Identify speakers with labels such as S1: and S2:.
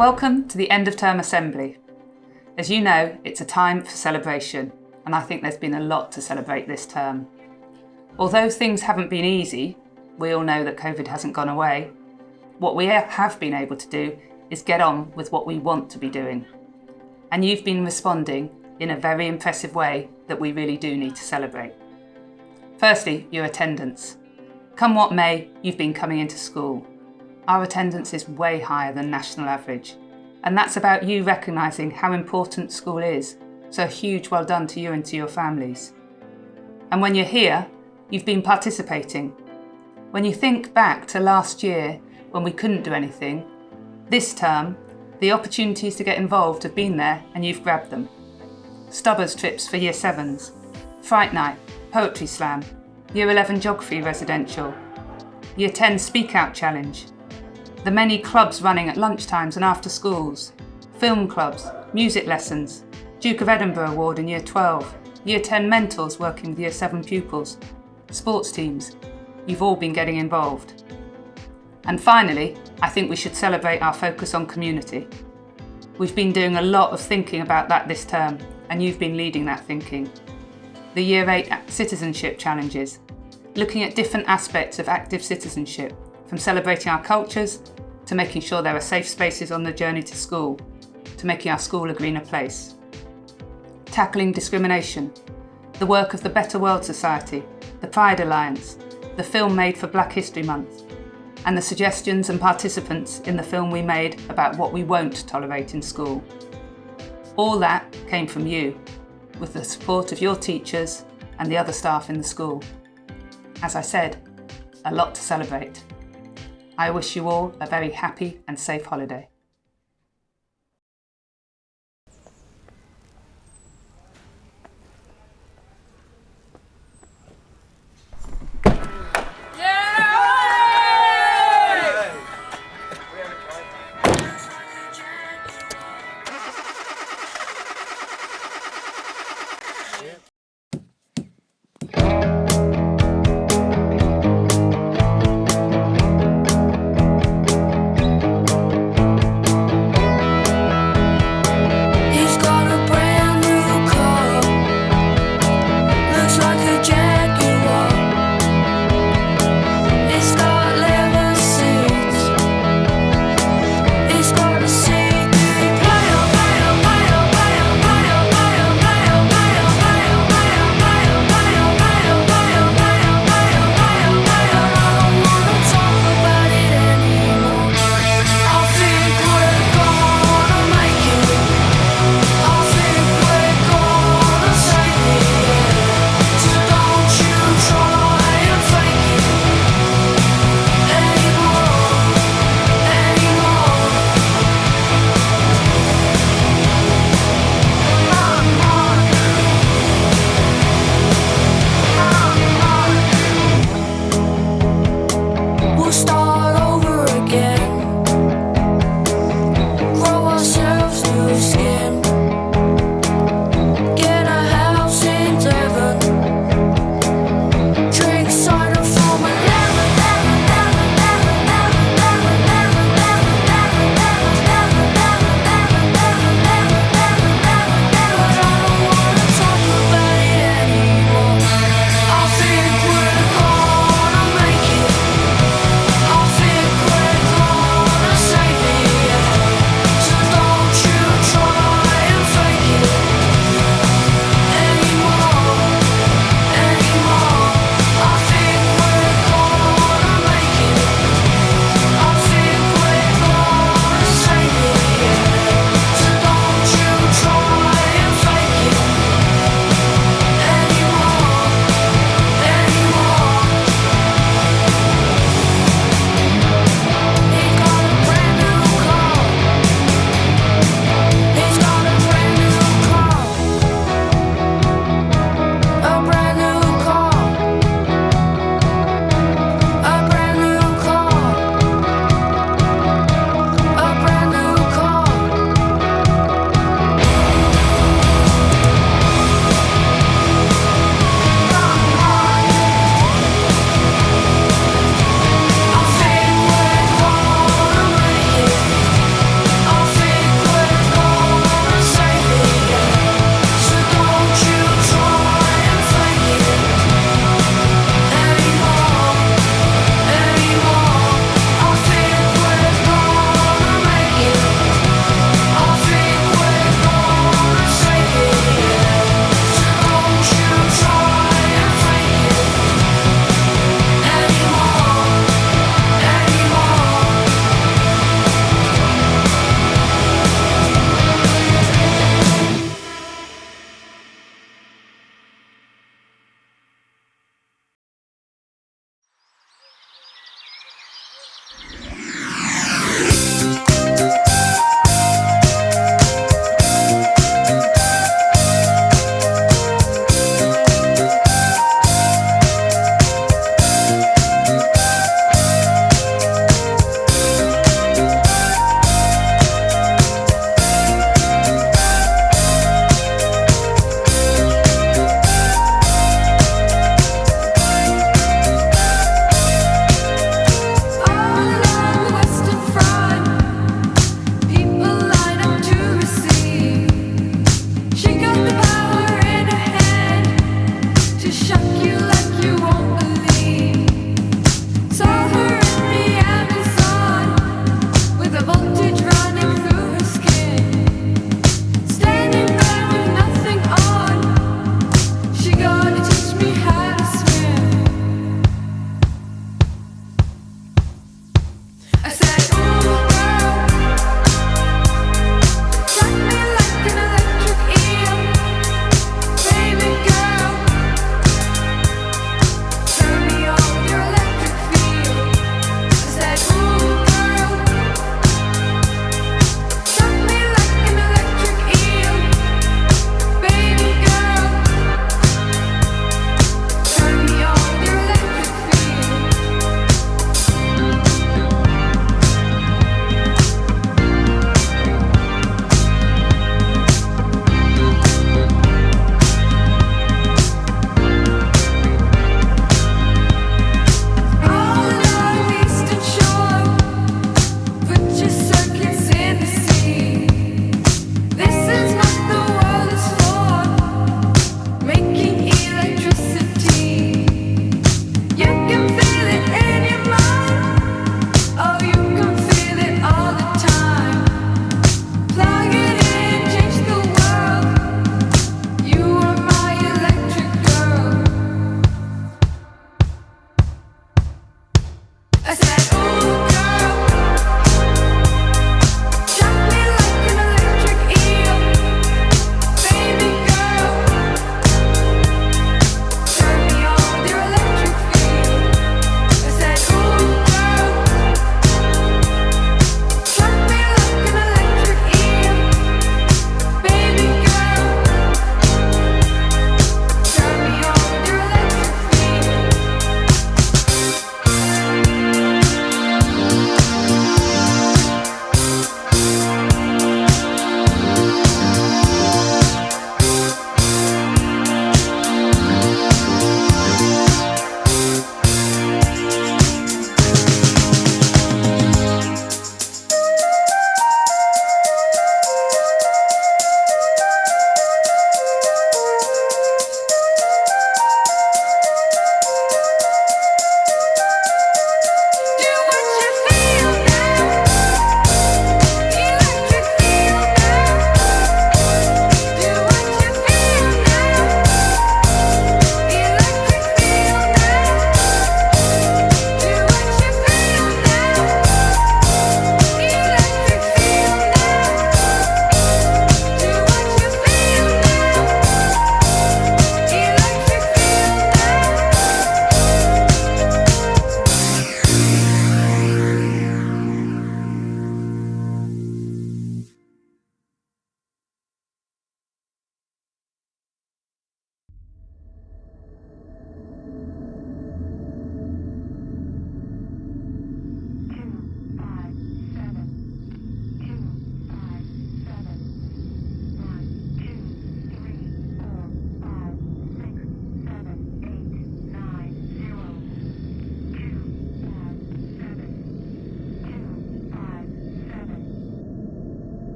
S1: Welcome to the end of term assembly. As you know, it's a time for celebration, and I think there's been a lot to celebrate this term. Although things haven't been easy, we all know that COVID hasn't gone away, what we have been able to do is get on with what we want to be doing. And you've been responding in a very impressive way that we really do need to celebrate. Firstly, your attendance. Come what may, you've been coming into school. Our attendance is way higher than national average, and that's about you recognising how important school is, so a huge well done to you and to your families. And when you're here, you've been participating. When you think back to last year when we couldn't do anything, this term, the opportunities to get involved have been there and you've grabbed them. Stubbers trips for Year 7s, Fright Night, Poetry Slam, Year 11 Geography Residential, Year 10 Speak Out Challenge, the many clubs running at lunchtimes and after schools, film clubs, music lessons, Duke of Edinburgh Award in Year 12, Year 10 mentors working with Year 7 pupils, sports teams. You've all been getting involved. And finally, I think we should celebrate our focus on community. We've been doing a lot of thinking about that this term, and you've been leading that thinking. The Year 8 citizenship challenges, looking at different aspects of active citizenship, from celebrating our cultures, to making sure there are safe spaces on the journey to school, to making our school a greener place. Tackling discrimination, the work of the Better World Society, the Pride Alliance, the film made for Black History Month, and the suggestions and participants in the film we made about what we won't tolerate in school. All that came from you, with the support of your teachers and the other staff in the school. As I said, a lot to celebrate. I wish you all a very happy and safe holiday.